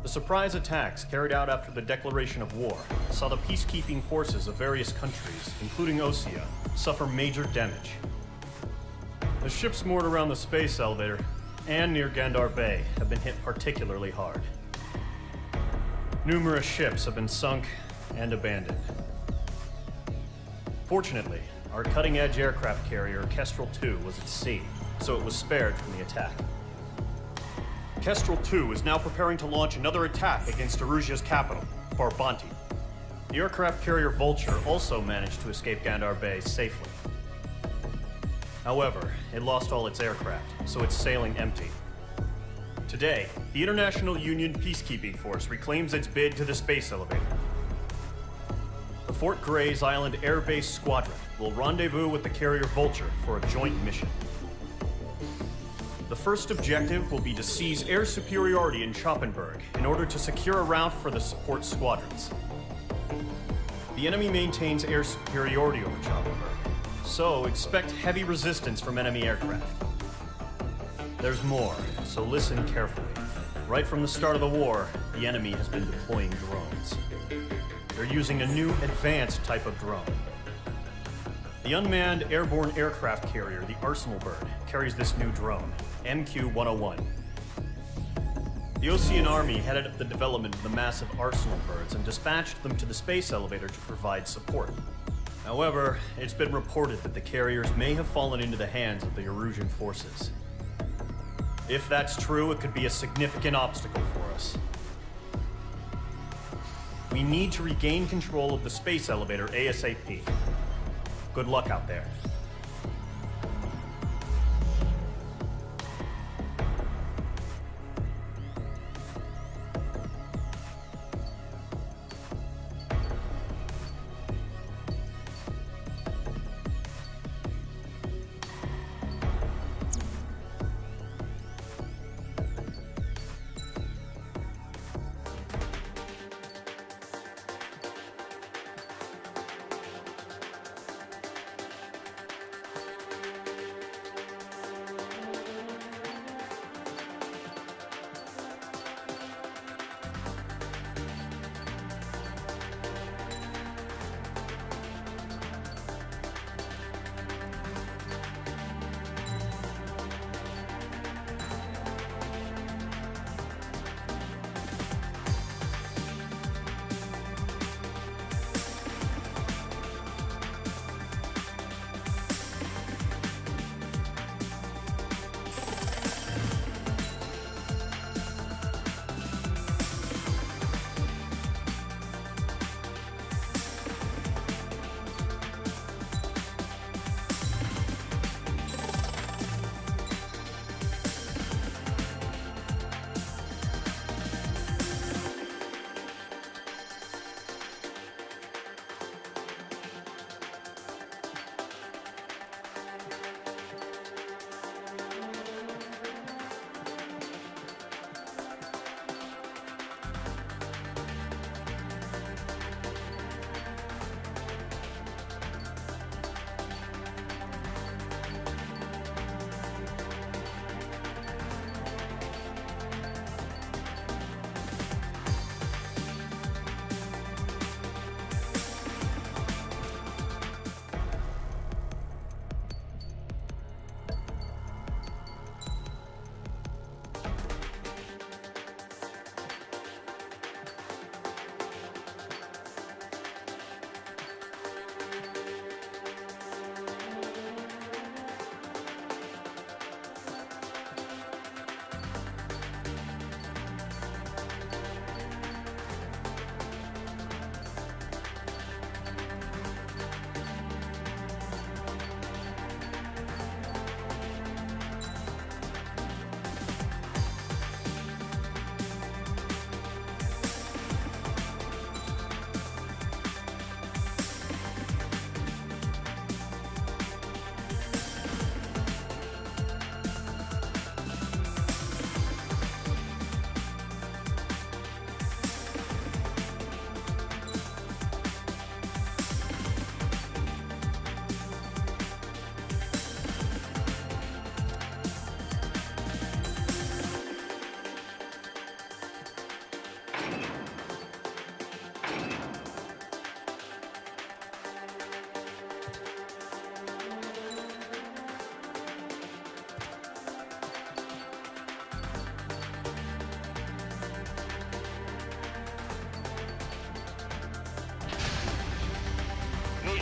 The surprise attacks carried out after the declaration of war saw the peacekeeping forces of various countries, including Osea, suffer major damage. The ships moored around the space elevator and near Gandar Bay have been hit particularly hard. Numerous ships have been sunk and abandoned. Fortunately, our cutting-edge aircraft carrier Kestrel 2 was at sea, so it was spared from the attack. Kestrel 2 is now preparing to launch another attack against Erusia's capital, Farbanti. The aircraft carrier Vulture also managed to escape Gandar Bay safely. However, it lost all its aircraft, so it's sailing empty. Today, the International Union Peacekeeping Force reclaims its bid to the space elevator. The Fort Gray's Island Air Base Squadron will rendezvous with the carrier Vulture for a joint mission. The first objective will be to seize air superiority in Schoppenberg in order to secure a route for the support squadrons. The enemy maintains air superiority over Schoppenberg, so expect heavy resistance from enemy aircraft. There's more, so listen carefully. Right from the start of the war, the enemy has been deploying drones. They're using a new advanced type of drone. The unmanned airborne aircraft carrier, the Arsenal Bird, carries this new drone, MQ-101. The Osean Army headed up the development of the massive Arsenal Birds and dispatched them to the space elevator to provide support. However, it's been reported that the carriers may have fallen into the hands of the Erusian forces. If that's true, it could be a significant obstacle for us. We need to regain control of the space elevator ASAP. Good luck out there.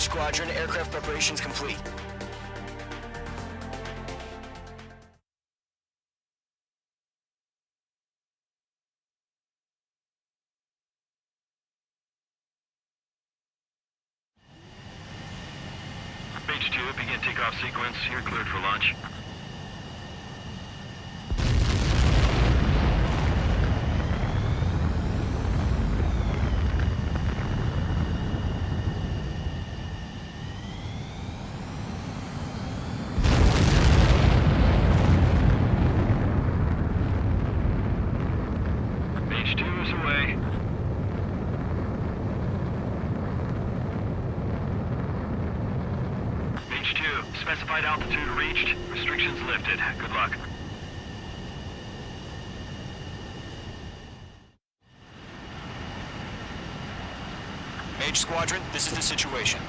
Mage Squadron, aircraft preparations complete. Mage 2, begin takeoff sequence. You're cleared for launch. Mage 2 is away. Mage 2, specified altitude reached. Restrictions lifted. Good luck. Mage Squadron, this is the situation.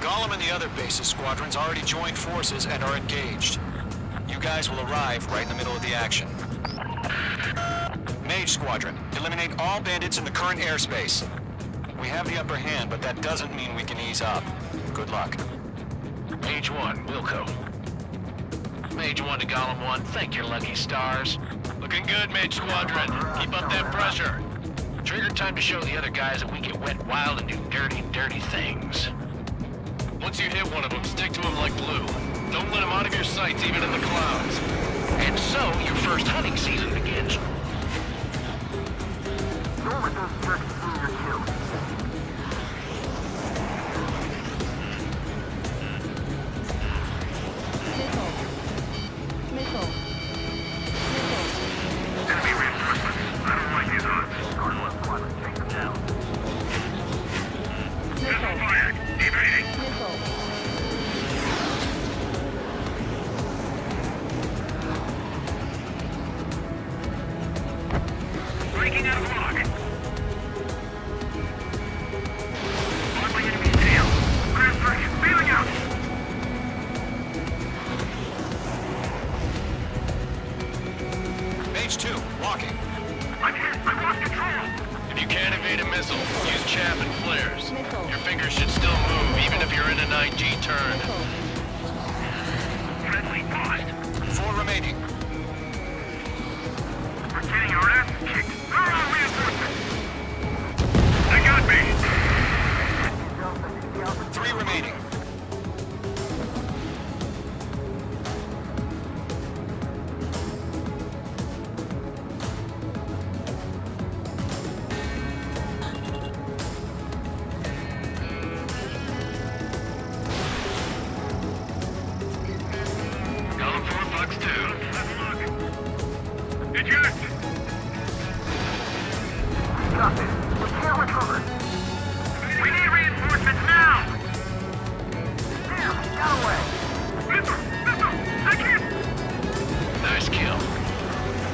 Gollum and the other bases squadrons already joined forces and are engaged. You guys will arrive right in the middle of the action. Mage Squadron, eliminate all bandits in the current airspace. We have the upper hand, but that doesn't mean we can ease up. Good luck. Mage 1, Wilco. Mage 1 to Gollum 1, thank your lucky stars. Looking good, Mage Squadron. Keep up that pressure. Trigger time to show the other guys that we get wet wild and do dirty, dirty things. Once you hit one of them, stick to him like glue. Don't let him out of your sights, even in the clouds. And so, your first hunting season begins. Breaking out of lock. On my enemy's tail. Clear search. Bailing out. Mage 2, walking. I'm hit. I lost control. If you can't evade a missile, use chaff and flares. Your fingers should still move, even if you're in an IG turn. Friendly paused. 4 remaining. We're getting our ass kicked. Reinforcements. They got me. 3 remaining. Gollum 4, Fox 2. Eject. Got this. We can't recover. We need reinforcements now. Damn, got away. Missile! Missile! I can't! Nice kill.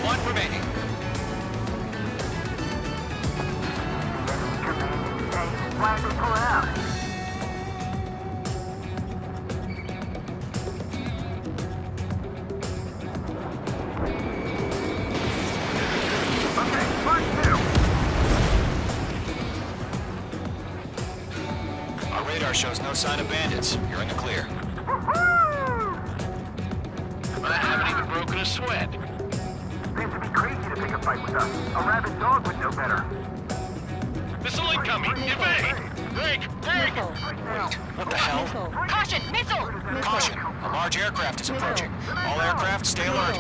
1 remaining. Why did we pull it out? Okay, first 2. Our radar shows no sign of bandits. You're in the clear. But I haven't even broken a sweat. Seems to be crazy to pick a fight with us. A rabid dog would know better. Missile incoming! Evade! Break! Break! Wait, what the hell? Caution! Missile! Caution! A large aircraft is approaching. All aircraft, stay alert.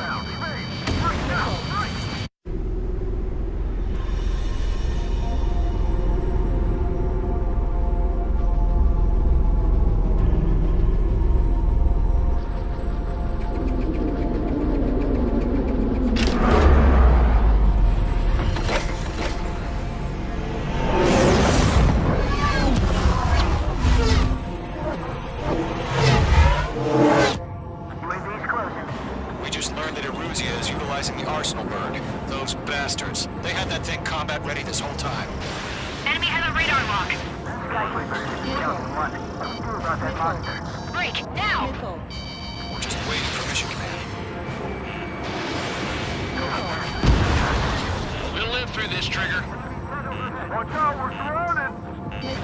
We just learned that Eruzia is utilizing the Arsenal bird. Those bastards. They had that thing combat ready this whole time. Enemy has a radar lock. Break! Now! We're just waiting for mission command. We'll live through this, Trigger. Watch out, we're surrounded!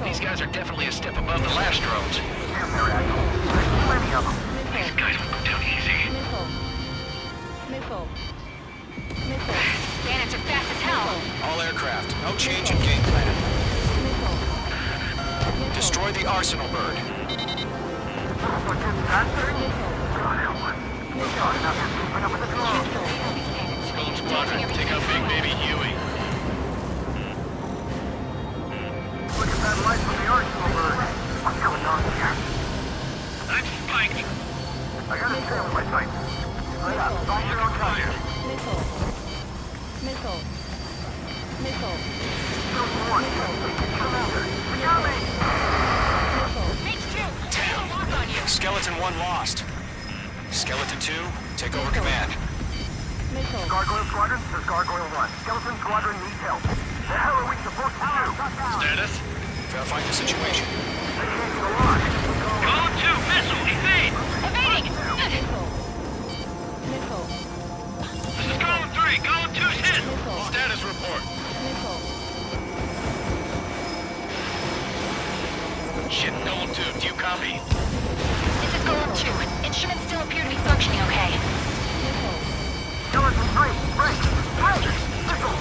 These guys are definitely a step above the last drones. Damn, they're agile. There's too many of them. These guys won't go down easy. Bandits are fast as hell. All aircraft, no change in game plan. Destroy the arsenal bird. What is that thing? God, help us. God, now they're keeping up with the drone. Golem Squadron, take out Big Baby Huey. Look at that light from the arsenal bird. What's going on here? I'm spiking. I gotta stay with my sight. Straight up, find your own target. Zone 1, commander. We got me. Skeleton 1 lost. Skeleton 2, take over command. Gargoyle Squadron, this is Gargoyle 1. Skeleton Squadron needs help. The hell are we supposed to do? Status? Verify the situation. They can't get along. Golem 2, missile, evade! Evading! This is Golem 3, Golem 2's hit! Status report. Shit, Golem 2, do you copy? This is Golem 2. Instruments still appear to be functioning okay. Skeleton 3, break! Break! Missile!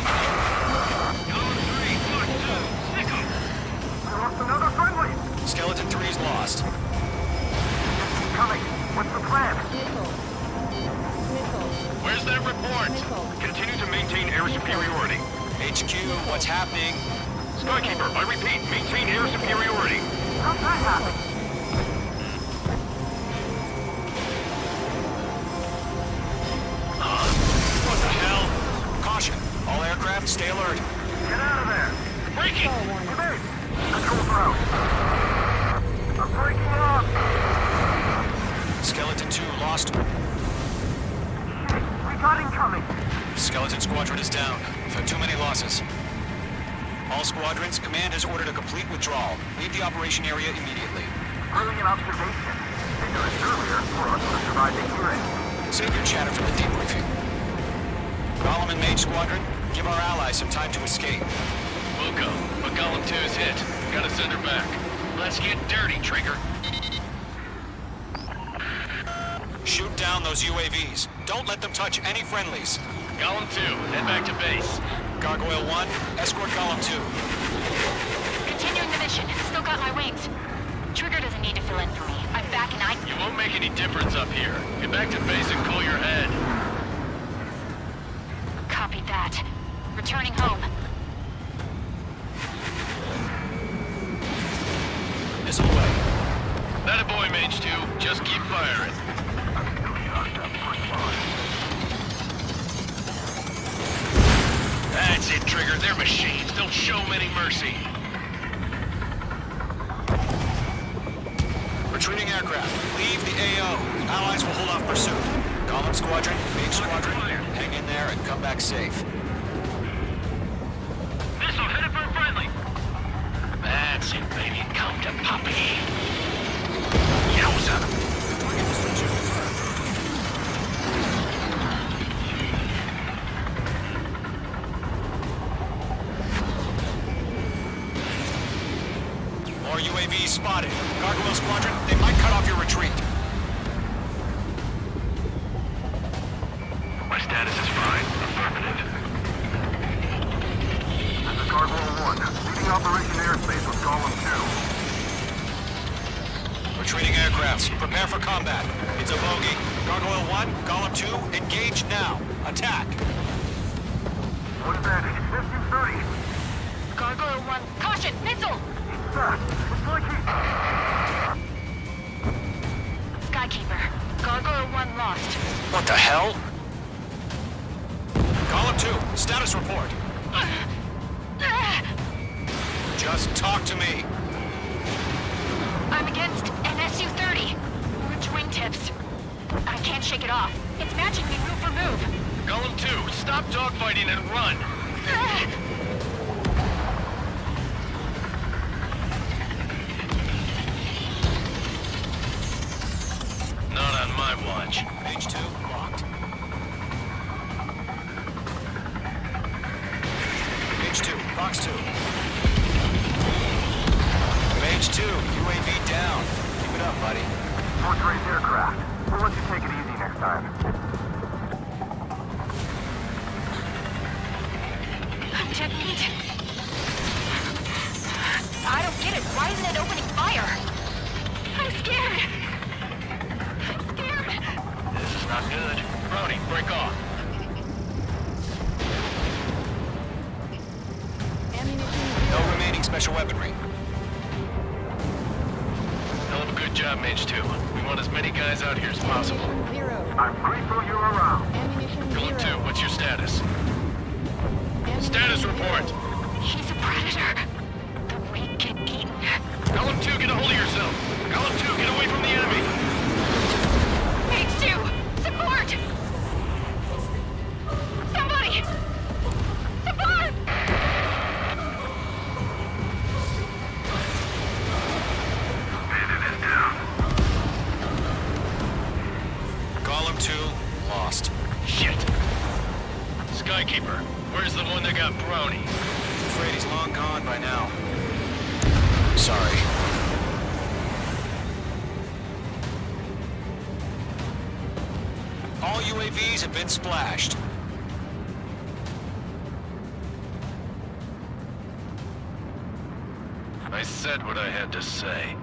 Golem 3, Foot 2, sick 'em! We lost another friendly! Skeleton 3's lost. Keep coming. What's the plan? Where's that report? Continue to maintain air superiority. HQ, what's happening? Skykeeper, I repeat, maintain air superiority. How's that happen? What the hell? Caution, all aircraft stay alert. Get out of there! Breaking! Evade! Control throw. I'm breaking off! Skeleton 2 lost. We got incoming! Skeleton Squadron is down. We've had too many losses. All squadrons, command has ordered a complete withdrawal. Leave the operation area immediately. Brilliant observation. Ignorant earlier, or us would have survived the hearing. Save your chatter for the debriefing. Golem and Mage Squadron, give our allies some time to escape. Wilco, but Golem 2 is hit. Gotta send her back. Let's get dirty, Trigger. Shoot down those UAVs. Don't let them touch any friendlies. Golem 2, head back to base. Gargoyle 1, escort Golem 2. Continuing the mission. Still got my wings. Trigger doesn't need to fill in for me. I'm back and You won't make any difference up here. Get back to base and cool your head. Copied that. Returning home. Missile away. That a boy, Mage 2. Just keep firing. That's it, Trigger. They're machines. Don't show 'em any mercy. Retreating aircraft. Leave the AO. Allies will hold off pursuit. Golem Squadron, Mage Squadron, hang in there and come back safe. Missile headed for a friendly. That's it, baby. Come to Poppy. Yowza. More UAVs spotted. Gargoyle Squadron, they might cut off your retreat. My status is fine. Affirmative. This is Gargoyle 1, leading Operation Airspace with Golem 2. Retreating aircrafts, prepare for combat. It's a bogey. Gargoyle 1, Golem 2, engage now. Attack. One advantage, SU-30. Gargoyle 1. Caution! Missile! Fast, it's like he... Skykeeper. Gargoyle 1 lost. What the hell? Golem 2, status report. Just talk to me. I'm against an SU-30. Which wingtips? I can't shake it off. It's matching me move for move. Golem 2, stop dogfighting and run. Not on my watch. Page 2, locked. Page 2, Fox 2. H2, UAV down. Keep it up, buddy. Force race aircraft. We'll let you take it easy next time. Dead meat. I don't get it. Why isn't it opening fire? I'm scared. I'm scared. This is not good. Brody, break off. No remaining special weaponry. Hell of a good job, Mage 2. We want as many guys out here as possible. I'm grateful you're around. Golem 2, what's your status? Status report! He's a predator. The weak get eaten. Golem 2, get a hold of yourself! Golem 2, get away from the enemy! H2! Support! Somebody! Support! Bandit is down. Golem 2, lost. Shit! Skykeeper, where's the one that got Brony? Afraid he's long gone by now. Sorry. All UAVs have been splashed. I said what I had to say.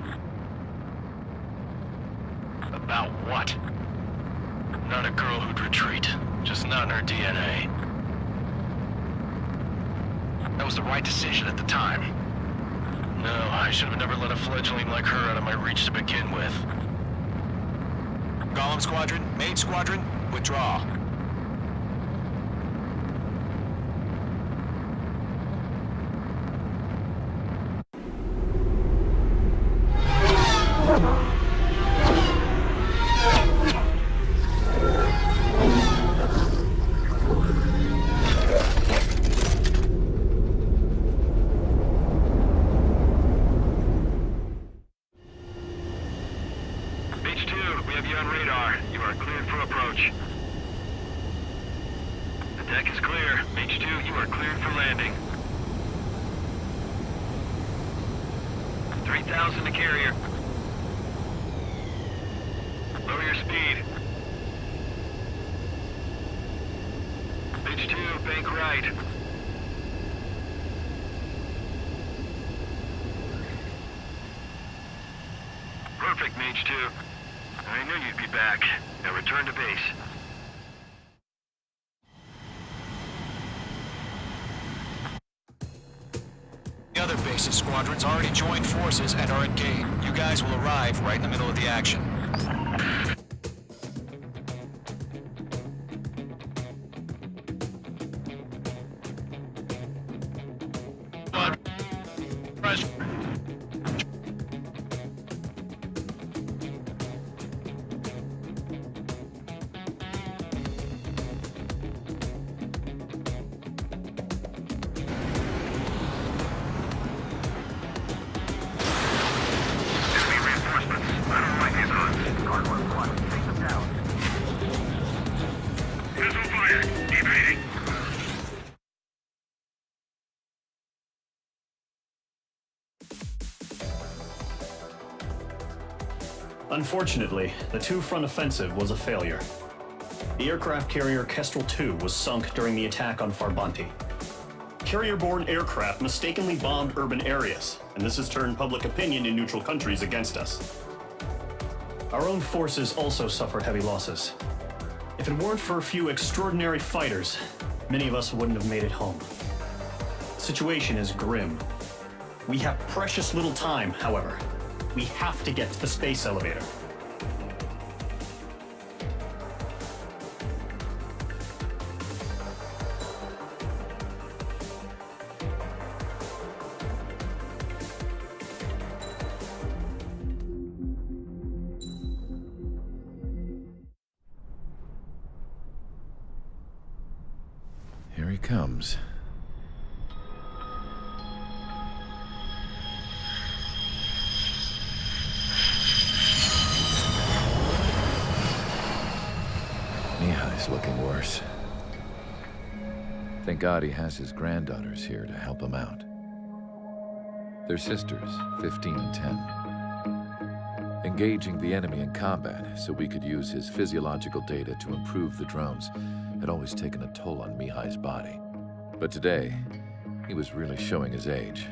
About what? Not a girl who'd retreat. Just not in her DNA. That was the right decision at the time. No, I should have never let a fledgling like her out of my reach to begin with. Golem Squadron, Mage Squadron, withdraw. H2, we have you on radar. You are cleared for approach. The deck is clear. H2, you are cleared for landing. 3,000 to carrier. Lower your speed. H2, bank right. Perfect, Mage 2. I knew you'd be back. Now return to base. The other bases squadrons already joined forces and are engaged. You guys will arrive right in the middle of the action. Enemy reinforcements. I don't like these odds. Guard 1-1. Take them down. Missile fire. Evading. Unfortunately, the two-front offensive was a failure. The aircraft carrier Kestrel II was sunk during the attack on Farbanti. Carrier-borne aircraft mistakenly bombed urban areas, and this has turned public opinion in neutral countries against us. Our own forces also suffered heavy losses. If it weren't for a few extraordinary fighters, many of us wouldn't have made it home. The situation is grim. We have precious little time, however. We have to get to the space elevator. Here he comes. Mihai's looking worse. Thank God he has his granddaughters here to help him out. They're sisters, 15 and 10. Engaging the enemy in combat so we could use his physiological data to improve the drones had always taken a toll on Mihai's body. But today, he was really showing his age.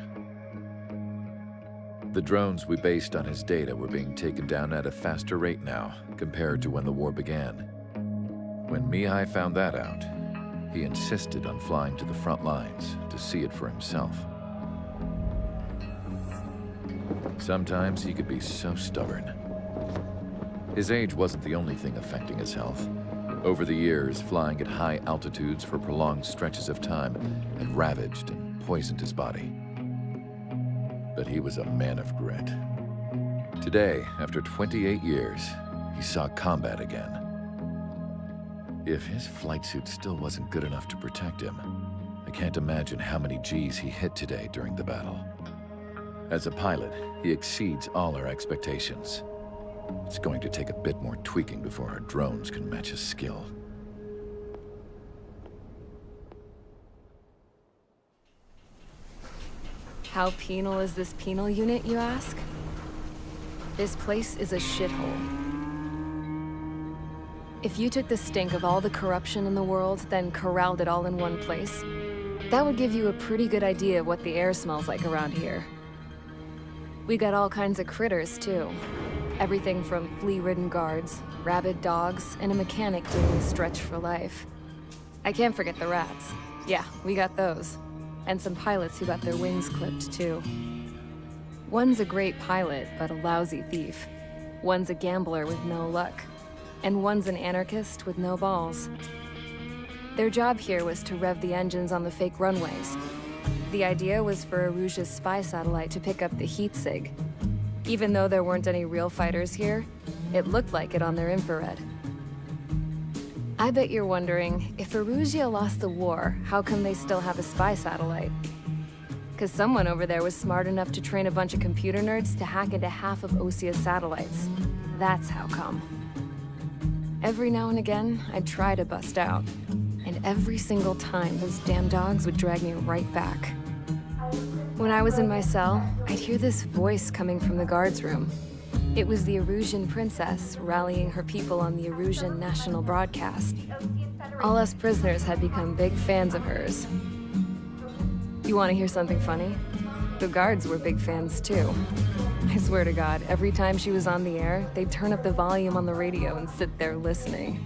The drones we based on his data were being taken down at a faster rate now compared to when the war began. When Mihai found that out, he insisted on flying to the front lines to see it for himself. Sometimes he could be so stubborn. His age wasn't the only thing affecting his health. Over the years, flying at high altitudes for prolonged stretches of time had ravaged and poisoned his body. But he was a man of grit. Today, after 28 years, he saw combat again. If his flight suit still wasn't good enough to protect him, I can't imagine how many G's he hit today during the battle. As a pilot, he exceeds all our expectations. It's going to take a bit more tweaking before our drones can match his skill. How penal is this penal unit, you ask? This place is a shithole. If you took the stink of all the corruption in the world, then corralled it all in one place, that would give you a pretty good idea of what the air smells like around here. We got all kinds of critters, too. Everything from flea-ridden guards, rabid dogs, and a mechanic doing the stretch for life. I can't forget the rats. Yeah, we got those. And some pilots who got their wings clipped, too. One's a great pilot, but a lousy thief. One's a gambler with no luck. And one's an anarchist with no balls. Their job here was to rev the engines on the fake runways. The idea was for Aruja's spy satellite to pick up the heat sig. Even though there weren't any real fighters here, it looked like it on their infrared. I bet you're wondering, if Aruja lost the war, how come they still have a spy satellite? Because someone over there was smart enough to train a bunch of computer nerds to hack into half of Osia's satellites. That's how come. Every now and again, I'd try to bust out. And every single time, those damn dogs would drag me right back. When I was in my cell, I'd hear this voice coming from the guards room. It was the Arusian princess rallying her people on the Arusian national broadcast. All us prisoners had become big fans of hers. You want to hear something funny? The guards were big fans too. I swear to God, every time she was on the air, they'd turn up the volume on the radio and sit there listening.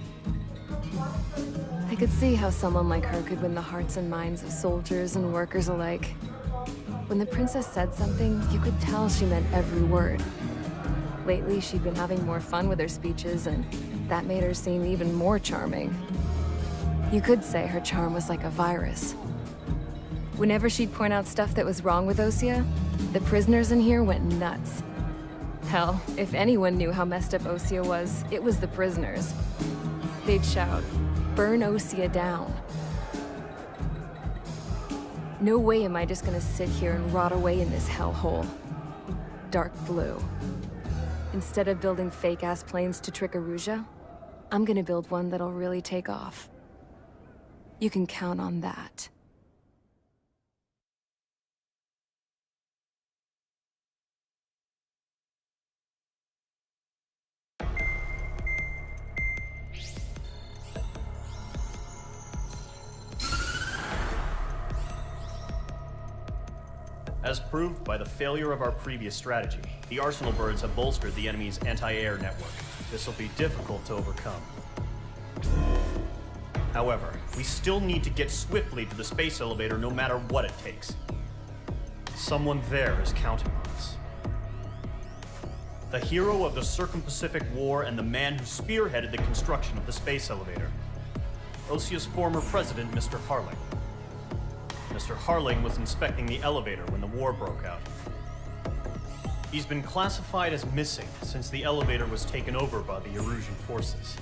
I could see how someone like her could win the hearts and minds of soldiers and workers alike. When the princess said something, you could tell she meant every word. Lately, she'd been having more fun with her speeches, and that made her seem even more charming. You could say her charm was like a virus. Whenever she'd point out stuff that was wrong with Osia, the prisoners in here went nuts. Hell, if anyone knew how messed up Osia was, it was the prisoners. They'd shout, "Burn Osia down." No way am I just gonna sit here and rot away in this hellhole. Dark blue. Instead of building fake-ass planes to trick Aruja, I'm gonna build one that'll really take off. You can count on that. As proved by the failure of our previous strategy, the Arsenal birds have bolstered the enemy's anti-air network. This will be difficult to overcome. However, we still need to get swiftly to the space elevator no matter what it takes. Someone there is counting on us. The hero of the Circum-Pacific War and the man who spearheaded the construction of the space elevator. Osia's former president, Mr. Harling. Mr. Harling was inspecting the elevator when the war broke out. He's been classified as missing since the elevator was taken over by the Erusian forces.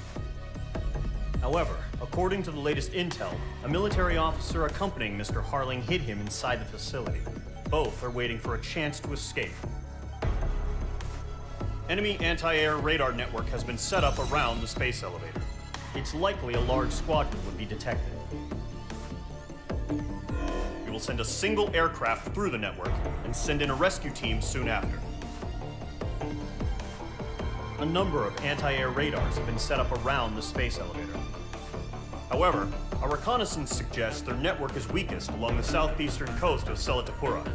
However, according to the latest intel, a military officer accompanying Mr. Harling hid him inside the facility. Both are waiting for a chance to escape. Enemy anti-air radar network has been set up around the space elevator. It's likely a large squadron would be detected. We will will send a single aircraft through the network and send in a rescue team soon after. A number of anti-air radars have been set up around the space elevator. However, our reconnaissance suggests their network is weakest along the southeastern coast of Selatapura,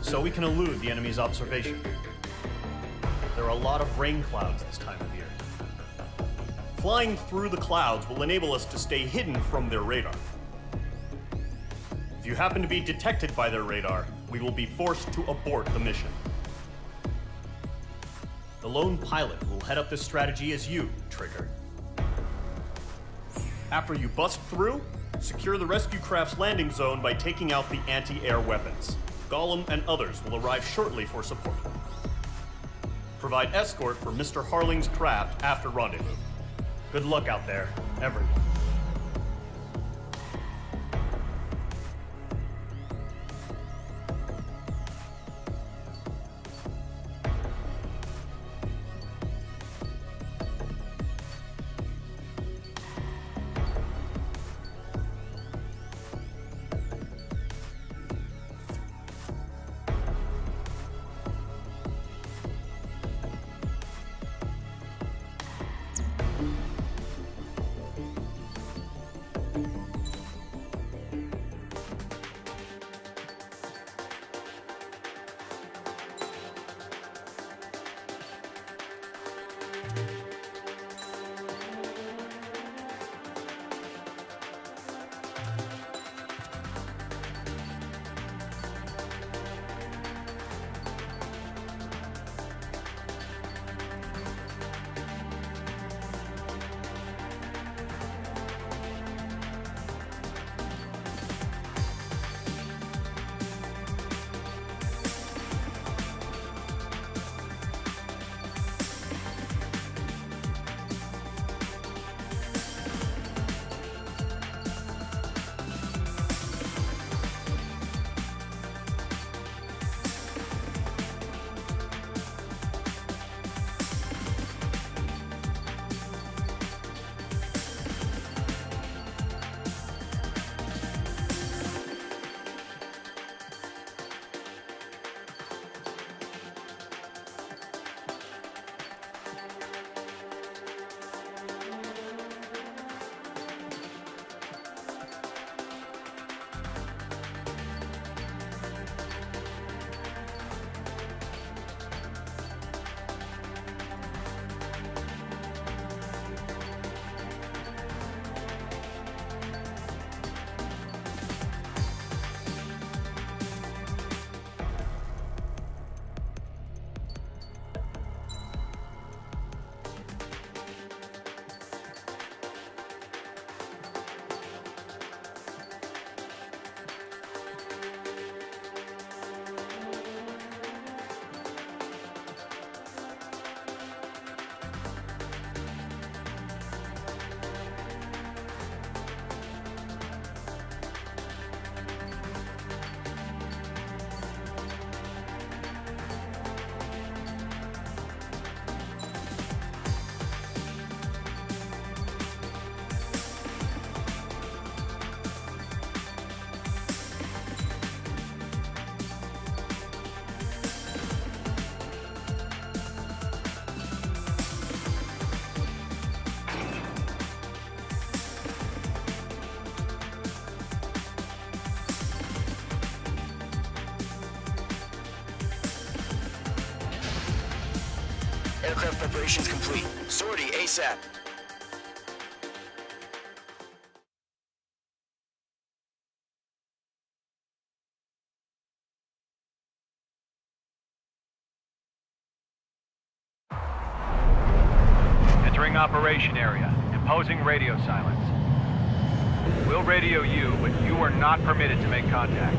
so we can elude the enemy's observation. There are a lot of rain clouds this time of year. Flying through the clouds will enable us to stay hidden from their radar. If you happen to be detected by their radar, we will be forced to abort the mission. The lone pilot who will head up this strategy is you, Trigger. After you bust through, secure the rescue craft's landing zone by taking out the anti-air weapons. Gollum and others will arrive shortly for support. Provide escort for Mr. Harling's craft after rendezvous. Good luck out there, everyone. Aircraft preparations complete. Sortie ASAP. Entering operation area. Imposing radio silence. We'll radio you, but you are not permitted to make contact.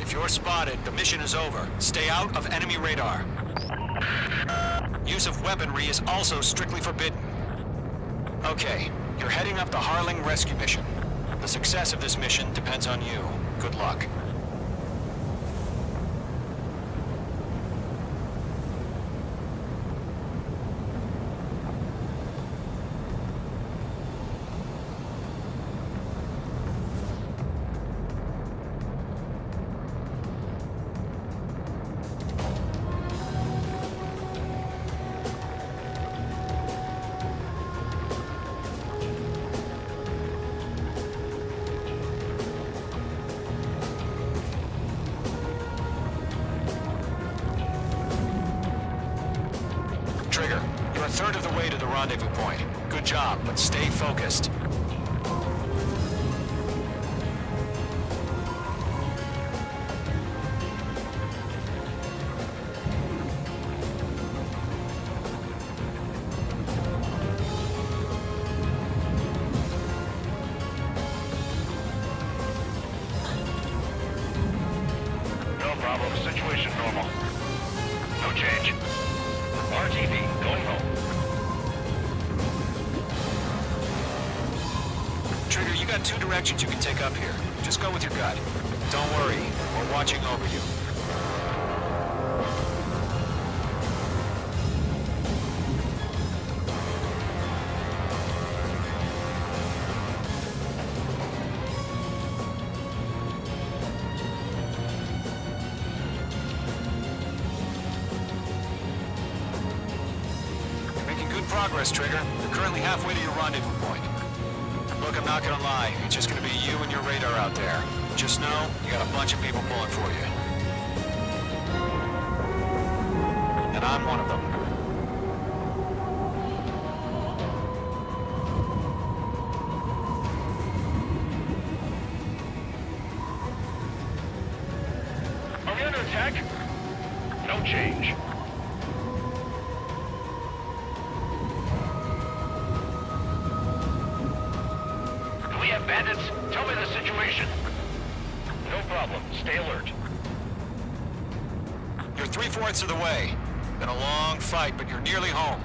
If you're spotted, the mission is over. Stay out of enemy radar. Use of weaponry is also strictly forbidden. Okay, you're heading up the Harling rescue mission. The success of this mission depends on you. Good luck. rendezvous point. Good job, but stay focused. No problem. Situation normal. No change. RTV, going home. Trigger, you got two directions you can take up here. Just go with your gut. Don't worry, we're watching over you. Making good progress, Trigger. You're currently halfway to your rendezvous point. Look, I'm not gonna lie. It's just gonna be you and your radar out there. Just know, you got a bunch of people pulling for you. And I'm one of them. Are we under attack? No change. Do we have bandits? Tell me the situation. No problem. Stay alert. You're 3/4 of the way. Been a long fight, but you're nearly home.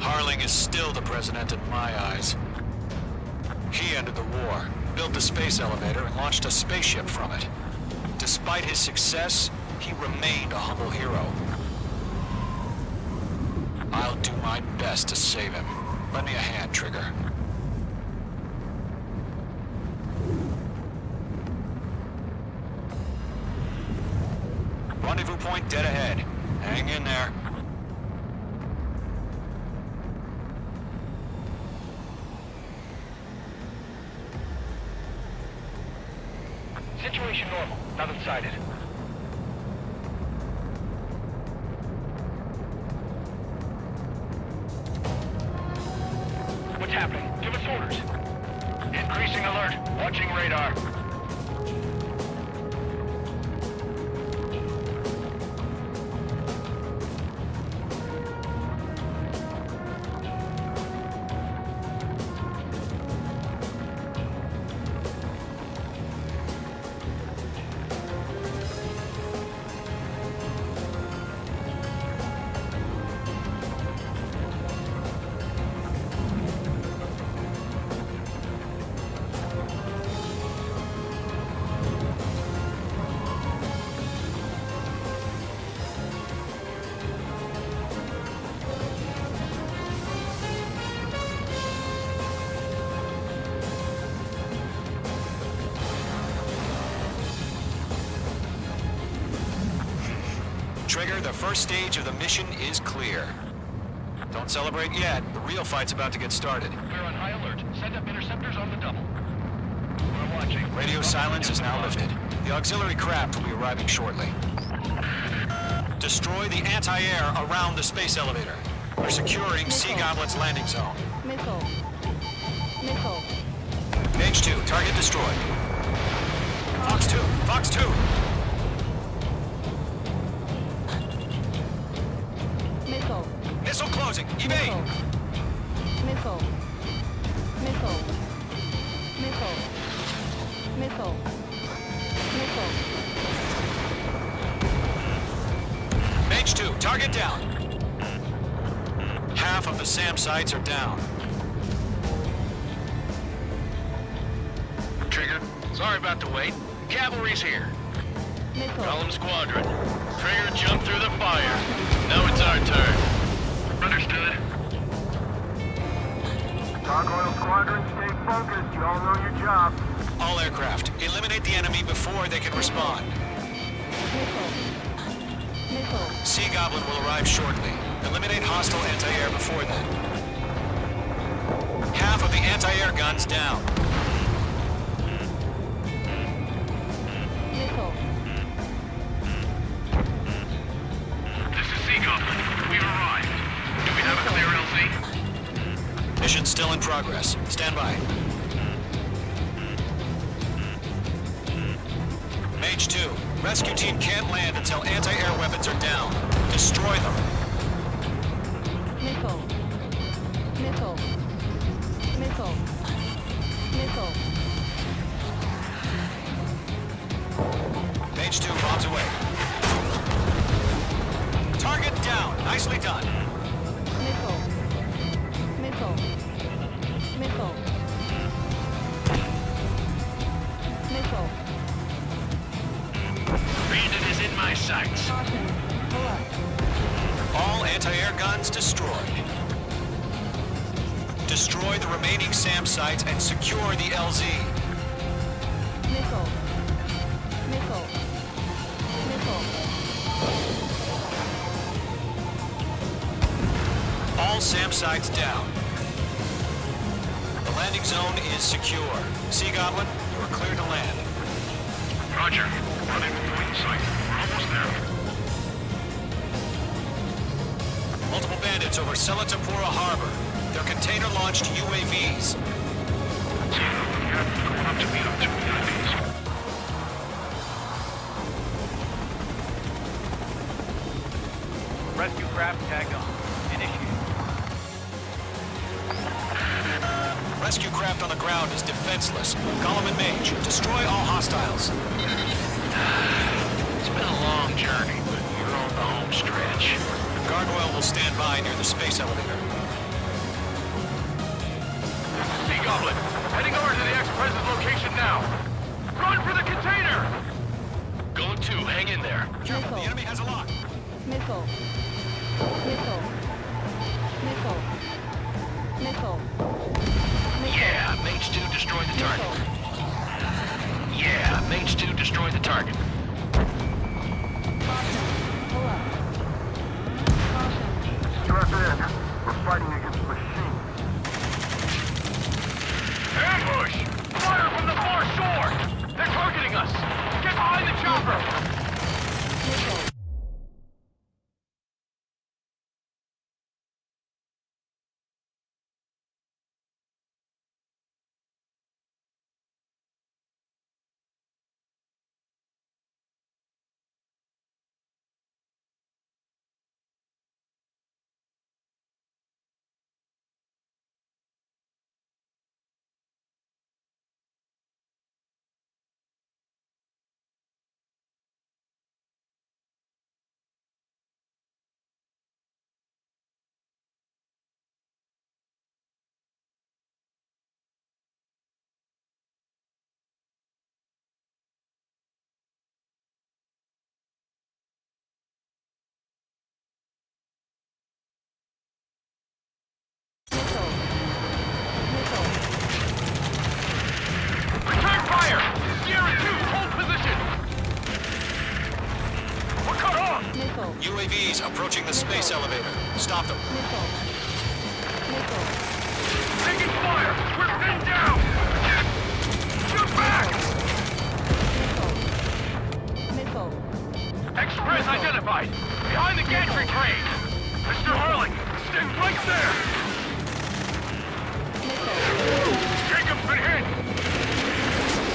Harling is still the president in my eyes. He ended the war, built the space elevator, and launched a spaceship from it. Despite his success, he remained a humble hero. I'll do my best to save him. Lend me a hand, Trigger. Rendezvous point dead ahead. Hang in there. Situation normal. Nothing sighted. What's happening? Give us orders. Increasing alert. Watching radar. Trigger, the first stage of the mission is clear. Don't celebrate yet. The real fight's about to get started. We're on high alert. Send up interceptors on the double. We're watching. Radio silence is now lifted. The auxiliary craft will be arriving shortly. Destroy the anti-air around the space elevator. We're securing Sea Goblin's landing zone. Missile. Missile. Page 2, target destroyed. Fox 2, Fox 2. Missile. Missile closing, evade. Missile. Missile. Missile. Missile. Missile. Page 2, target down. Half of the SAM sites are down. Trigger, sorry about the wait. Cavalry's here. Missile. Column Squadron. Trigger, jump through the fire. Now it's our turn. Understood. Gargoyle Squadron, stay focused. You all know your job. All aircraft, eliminate the enemy before they can respond. Missile. Missile. Sea Goblin will arrive shortly. Eliminate hostile anti-air before then. Half of the anti-air guns down. Missile. This is Sea Goblin. We've arrived. still in progress. Stand by. Mage 2, rescue team can't land until anti-air weapons are down. Destroy them. Missile. Missile. Missile. Missile. Mage 2 bombs away. Target down. Nicely done. Missile. Missile. Missile. Missile. Bandit is in my sights. Caution. Pull up. All anti-air guns destroyed. Destroy the remaining SAM sites and secure the LZ. Missile. Missile. Missile. All SAM sites down. The landing zone is secure. Sea Goblin, you are clear to land. Roger. Running the point site. We're almost there. Multiple bandits over Selatapura Harbor. They're container-launched UAVs. Captain's going up to meet up to UAVs. Rescue craft tagged on. Initiate. Rescue craft on the ground is defenseless. Gollum and Mage, destroy all hostiles. It's been a long journey, but we're on the home stretch. Gargoyle will stand by near the space elevator. Sea Goblin, heading over to the ex-president's location now. Run for the container! Going 2, hang in there. Careful, the enemy has a lock. Missile. Missile. Missile. Missile. Yeah, Mage 2 destroy the target. Yeah, Mage 2 destroy the target. Caution. Pull up. Caution. Strap in. We're fighting against machines. Ambush! Fire from the far shore! They're targeting us! Get behind the chopper! Missile. Return fire! Sierra 2, hold position! We're cut off! Missile. UAVs approaching the space elevator. Stop them. Missile. Missile. Taking fire! We're pinned down! Shoot back! Missile. Missile. Express identified! Behind the gantry crane! Mr. Harling, stay right there! Missile. Jacob's been hit!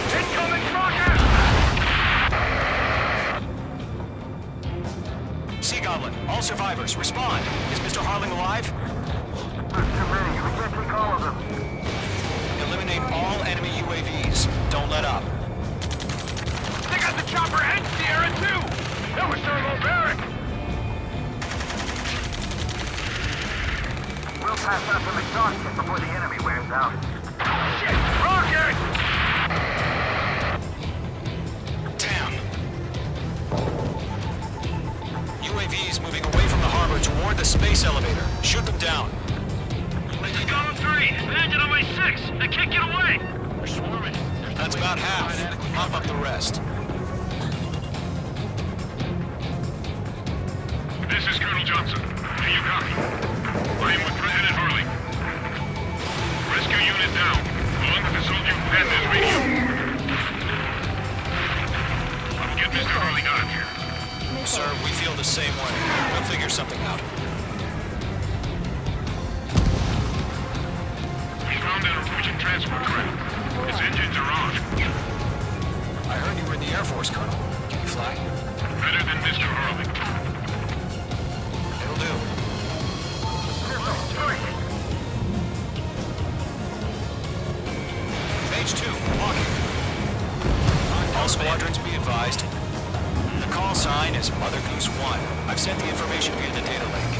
Incoming rocket! Sea Goblin, all survivors, respond. Is Mr. Harling alive? There's too many. We can't take all of them. Eliminate all enemy UAVs. Don't let up. They got the chopper and Sierra too! That was thermobaric! We'll pass out some exhaustion before the enemy wears out. Shit! Rocket! Damn. UAVs moving away from the harbor toward the space elevator. Shoot them down. This is Golem 3. Landed on my 6. I can't get away. We're swarming. That's about half. Pop up the rest. This is Colonel Johnson. Do you copy? I am with President Harley. Rescue unit down. Along with the soldier who has his radio. I'll get Mr. Harley out of here. Sir, we feel the same way. We'll figure something out. transport track. Its engines are on. I heard you were in the Air Force, Colonel. Can you fly? Better than Mr. Hurley. It'll do. Mage 2, walking. All squadrons be advised. The call sign is Mother Goose 1. I've sent the information via the data link.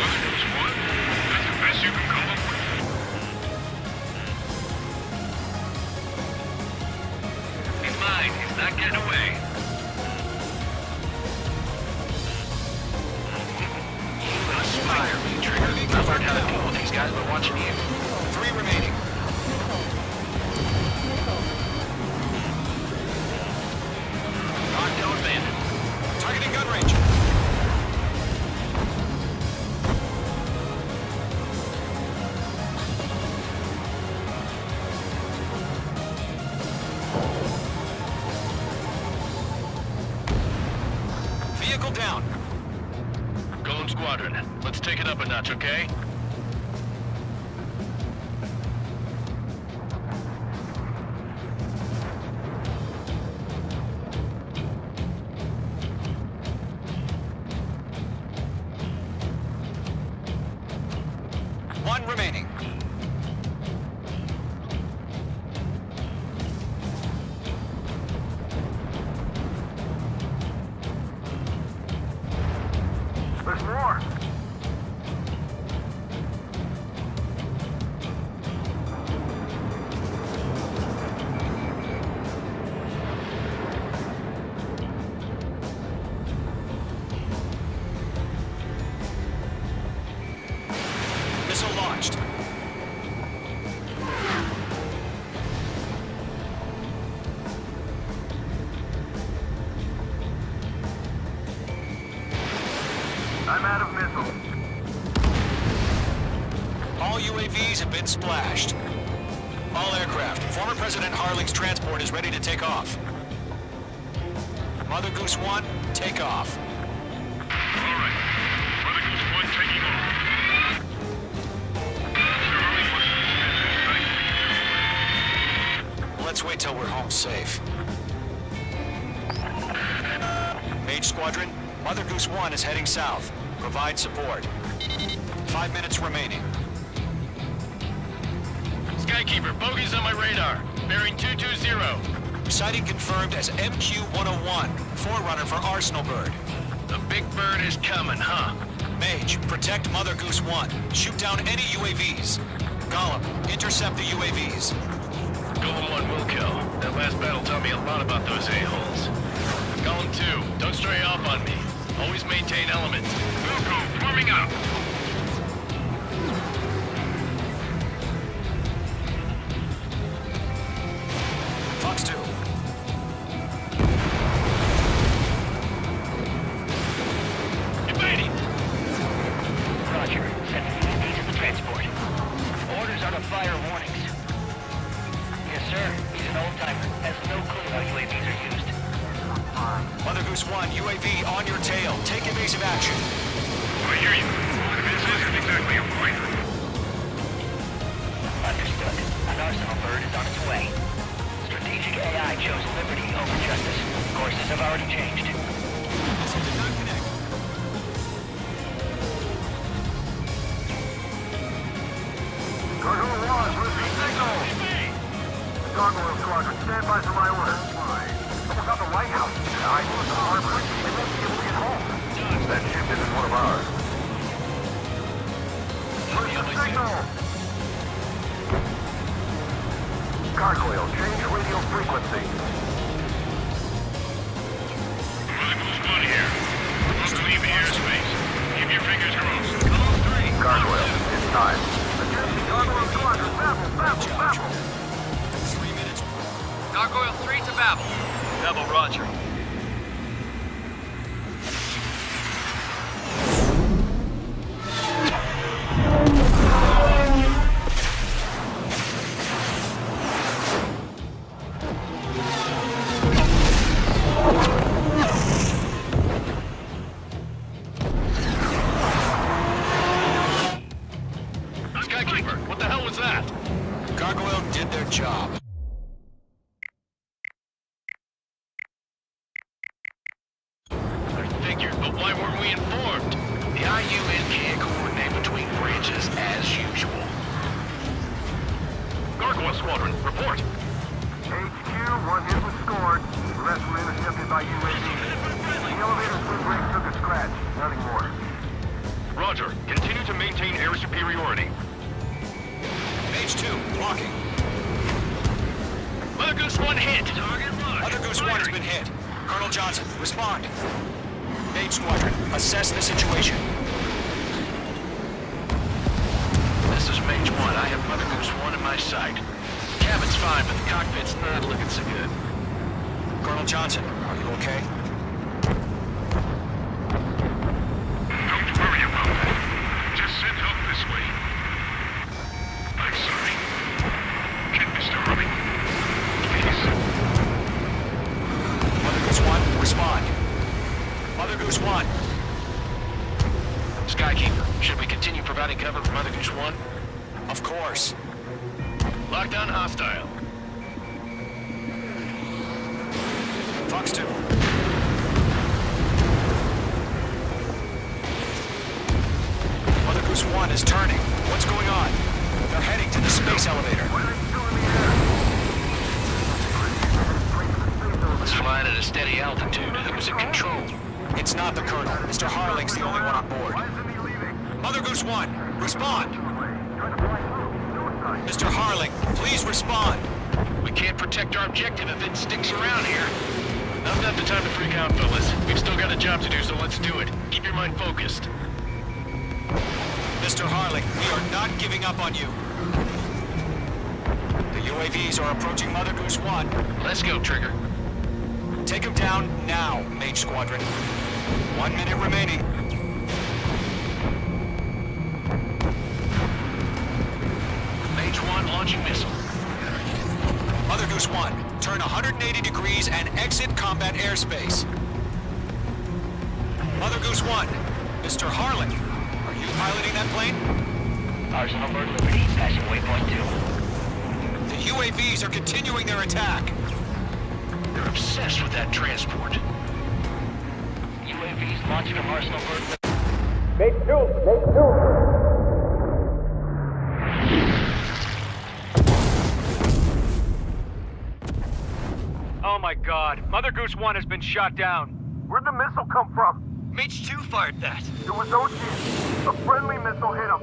Mother Goose 1? That's the best you can come up with? He's mine. He's not getting away. Inspire me, Trigger. I've learned how to deal with these guys by watching you. 3 remaining. Knockdown bandit. Targeting gun range. Vehicle down. Golem Squadron, let's take it up a notch, okay? One remaining. There's more. Missile launched. I'm out of missiles. All UAVs have been splashed. All aircraft. Former President Harling's transport is ready to take off. Mother Goose 1, take off. All right. Mother Goose 1 taking off. Mr. Hurley wants to Let's wait till we're home safe. Mage Squadron, Mother Goose 1 is heading south. Provide support. 5 minutes remaining. Skykeeper, bogeys on my radar. Bearing 220. Sighting confirmed as MQ-101, forerunner for Arsenal Bird. The big bird is coming, huh? Mage, protect Mother Goose 1. Shoot down any UAVs. Gollum, intercept the UAVs. Golem 1 will kill. That last battle taught me a lot about those a-holes. Golem 2, don't stray off on me. Always maintain element. Wilco, forming up. Fox 2. Invading! Roger. Send UAV to the transport. Orders are to fire warnings. Yes, sir. He's an old-timer. Has no clue how UAVs are used. Mother Goose 1, UAV on your tail. Take evasive action. I hear you. This isn't exactly a fight. Understood. An Arsenal bird is on its way. Strategic AI chose liberty over justice. Courses have already changed. Missile did not connect. Gargoyle 1, losing signal. Gargoyle Squadron, stand by for my orders. Someone's got the White House. I was the harbor. They won't be able to get home. That ship isn't one of ours. Losing signal. Gargoyle, change radio frequency. Mother Goose 1 here. Supposed to leave the airspace. Keep your fingers crossed. Gargoyle, it's time. Attention, Gargoyle Squadron, babble. 3 minutes. Gargoyle 3 to Babel. Double Roger. Skykeeper, what the hell was that? Gargoyle did their job. I figured, but why weren't we informed? The IUN can't coordinate between branches as usual. Gargoyle Squadron, report. HQ, one hit was scored. The rest were intercepted by UAV. The elevator's wind brake took a scratch. Nothing more. Roger. Continue to maintain air superiority. Mage 2, blocking. Mother Goose 1 hit! Mother Goose 1 has been hit. Colonel Johnson, respond. Mage Squadron, assess the situation. This is Mage 1. I have Mother Goose 1 in my sight. The cabin's fine, but the cockpit's not looking so good. Colonel Johnson, are you okay? Don't worry about that. Just send help this way. I'm sorry. Get Mr. Harling. Please. Mother Goose 1, respond. Mother Goose 1. Skykeeper, should we continue providing cover for Mother Goose 1? Of course. Lockdown hostile. Fox 2. Mother Goose 1 is turning. What's going on? They're heading to the space elevator. It's flying at a steady altitude. Who's in control? It's not the Colonel. Mr. Harling's the only one on board. Mother Goose 1, respond. Mr. Harling, please respond. We can't protect our objective if it sticks around here. Now's not the time to freak out, fellas. We've still got a job to do, so let's do it. Keep your mind focused. Mr. Harling, we are not giving up on you. The UAVs are approaching Mother Goose 1. Let's go, Trigger. Take him down now, Mage Squadron. 1 minute remaining. Mage 1 launching missile. Mother Goose 1, turn 180 degrees and exit combat airspace. Mother Goose 1, Mr. Harling, are you piloting that plane? Arsenal Bird Liberty, passing waypoint 2. The UAVs are continuing their attack. They're obsessed with that transport. UAVs launched from Arsenal Bird Liberty. Oh my god, Mother Goose 1 has been shot down. Where'd the missile come from? Mage 2 fired that. It was OG. A friendly missile hit him.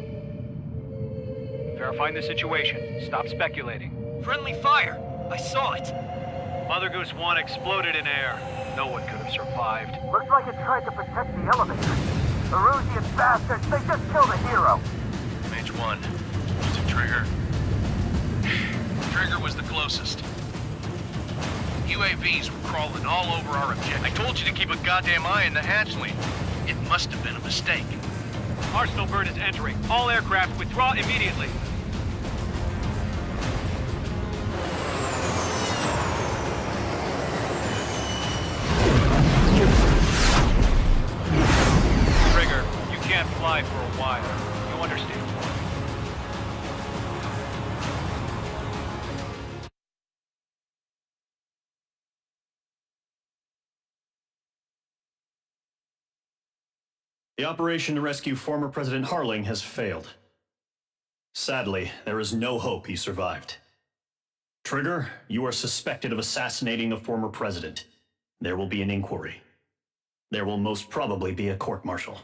Verifying the situation. Stop speculating. Friendly fire. I saw it. Mother Goose 1 exploded in air. No one could have survived. Looks like it tried to protect the elevator. The Rusian bastards, they just killed a hero. Mage 1. Was it Trigger? Trigger was the closest. UAVs were crawling all over our objective. I told you to keep a goddamn eye in the hatchling. It must have been a mistake. Arsenal Bird is entering. All aircraft withdraw immediately. Trigger, you can't fly for a while. You understand? The operation to rescue former President Harling has failed. Sadly, there is no hope he survived. Trigger, you are suspected of assassinating the former president. There will be an inquiry. There will most probably be a court-martial.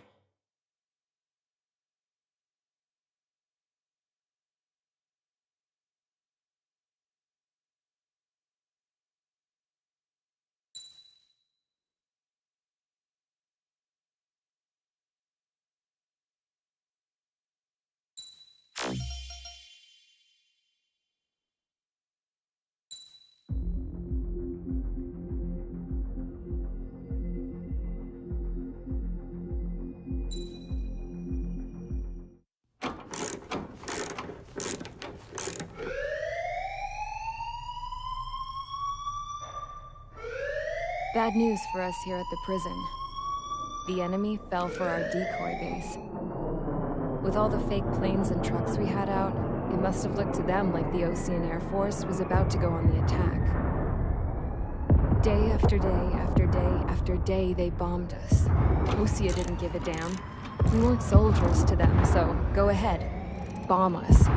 Bad news for us here at the prison. The enemy fell for our decoy base. With all the fake planes and trucks we had out, It must have looked to them like the Ocean Air Force was about to go on the attack. Day after day after day after day, they bombed us. Osea didn't give a damn. We weren't soldiers to them, so go ahead. Bomb us.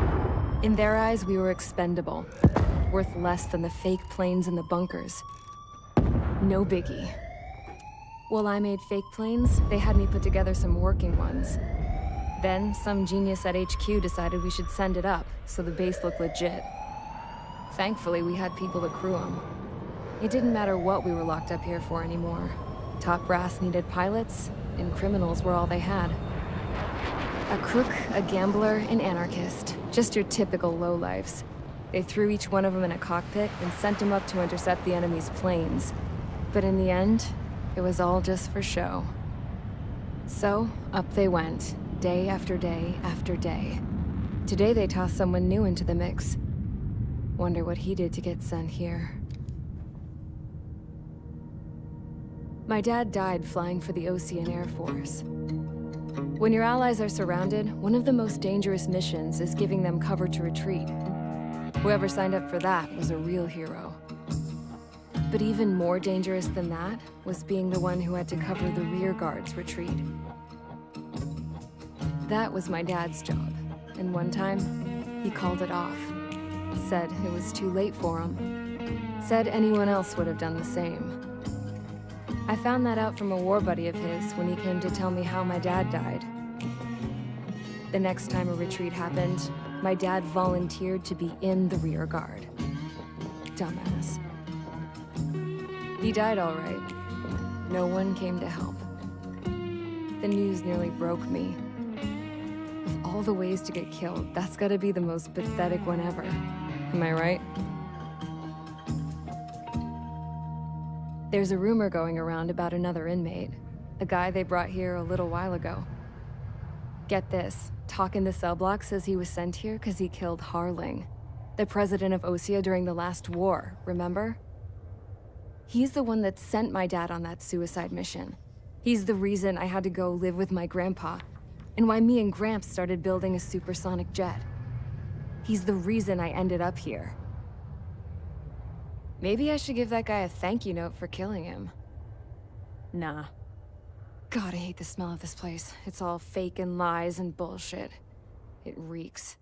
In their eyes, we were expendable. Worth less than the fake planes in the bunkers. No biggie. While I made fake planes, they had me put together some working ones. Then, some genius at HQ decided we should send it up, so the base looked legit. Thankfully, we had people to crew them. It didn't matter what we were locked up here for anymore. Top brass needed pilots, and criminals were all they had. A crook, a gambler, an anarchist. Just your typical lowlifes. They threw each one of them in a cockpit and sent them up to intercept the enemy's planes. But in the end, it was all just for show. So, up they went, day after day after day. Today they tossed someone new into the mix. Wonder what he did to get sent here. My dad died flying for the Ocean Air Force. When your allies are surrounded, one of the most dangerous missions is giving them cover to retreat. Whoever signed up for that was a real hero. But even more dangerous than that was being the one who had to cover the rear guard's retreat. That was my dad's job, and one time, he called it off. Said it was too late for him. Said anyone else would have done the same. I found that out from a war buddy of his when he came to tell me how my dad died. The next time a retreat happened, my dad volunteered to be in the rear guard. Dumbass. He died all right. No one came to help. The news nearly broke me. Of all the ways to get killed, that's gotta be the most pathetic one ever. Am I right? There's a rumor going around about another inmate. A guy they brought here a little while ago. Get this, talk in the cell block says he was sent here because he killed Harling, the president of Osea during the last war, remember? He's the one that sent my dad on that suicide mission. He's the reason I had to go live with my grandpa, and why me and Gramps started building a supersonic jet. He's the reason I ended up here. Maybe I should give that guy a thank you note for killing him. Nah. God, I hate the smell of this place. It's all fake and lies and bullshit. It reeks.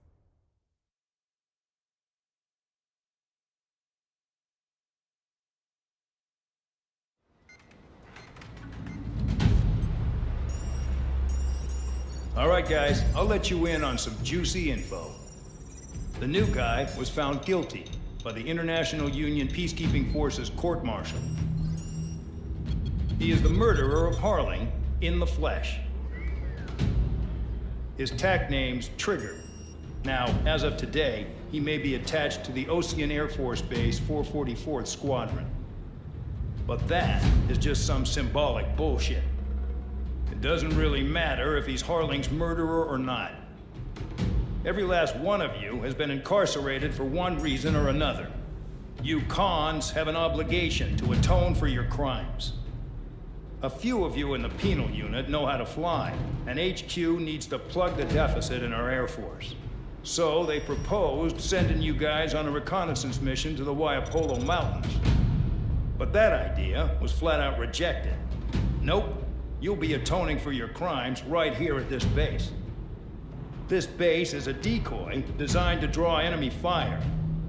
All right, guys, I'll let you in on some juicy info. The new guy was found guilty by the International Union Peacekeeping Forces court-martial. He is the murderer of Harling in the flesh. His TAC name's Trigger. Now, as of today, he may be attached to the Ocean Air Force Base 444th Squadron. But that is just some symbolic bullshit. It doesn't really matter if he's Harling's murderer or not. Every last one of you has been incarcerated for one reason or another. You cons have an obligation to atone for your crimes. A few of you in the penal unit know how to fly, and HQ needs to plug the deficit in our Air Force. So they proposed sending you guys on a reconnaissance mission to the Waiapolo Mountains. But that idea was flat out rejected. Nope, you'll be atoning for your crimes right here at this base. This base is a decoy designed to draw enemy fire.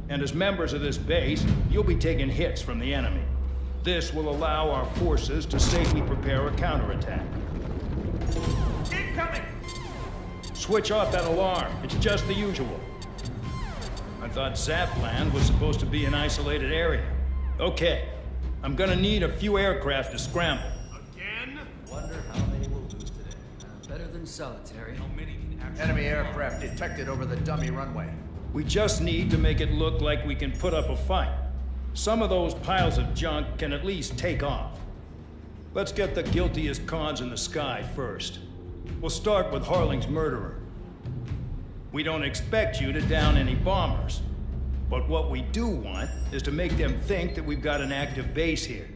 And as members of this base, you'll be taking hits from the enemy. This will allow our forces to safely prepare a counterattack. Incoming! Switch off that alarm. It's just the usual. I thought Zapland was supposed to be an isolated area. Okay, I'm gonna need a few aircraft to scramble. Again? Wonder how many we'll lose today. Better than solitary. How many can actually... Enemy aircraft detected over the dummy runway. We just need to make it look like we can put up a fight. Some of those piles of junk can at least take off. Let's get the guiltiest cons in the sky first. We'll start with Harling's murderer. We don't expect you to down any bombers. But what we do want is to make them think that we've got an active base here.